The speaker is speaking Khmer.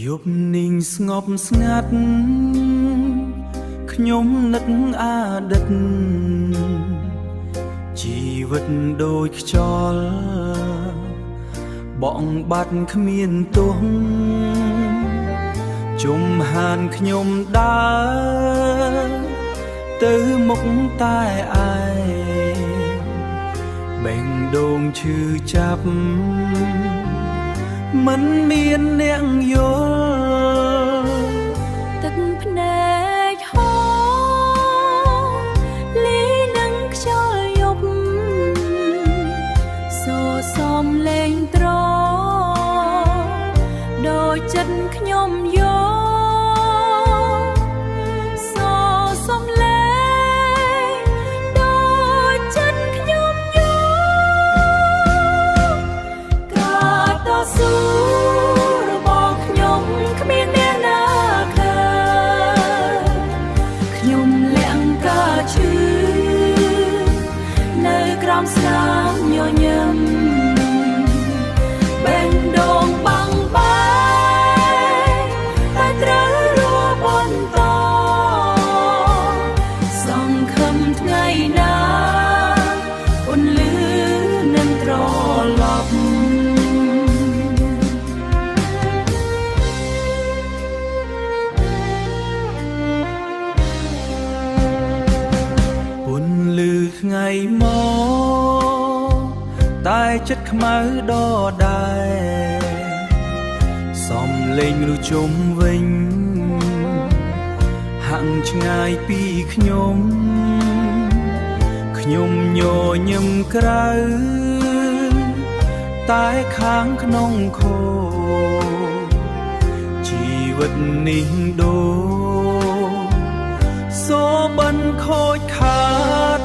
យប់និងស្ងប់ស្ងាត់ខ្ញុំនឹកអតីតជីវិតដូចខ្យល់បងបាត់គ្មានទោះជុំហានខ្ញុំដើរទៅមុខតែឯងបេងដូងឈឺចាប់មិនមានអ្នកយល់ទឹកភ្នែកហូរលីនឹងខ្យល់យប់សូសំលេងត្រដូចចិត្តខ្ញុំយកសូសំលេងដូចចិត្តខ្ញុំយកកាតស៊ូរបស់ខ្ញុំគ្មានអ្នកណាឃើញខ្ញុំលាក់កាឈឺនៅក្រោមស្នាមញញឹមបេះដូងបាំងបែកតែត្រូវរស់បន្តសង្ឃឹមថ្ងៃណាពន្លឺនឹងត្រឡប់ពន្លឺថ្ងៃមកតែចិត្តខ្មៅដដែលសំលេងមនុស្សជុំវិញហាក់ឆ្ងាយពីខ្ញុំញញឹមក្រៅតែខាងក្នុងខោជីវិតនេះដូរសូបិនខូចខាត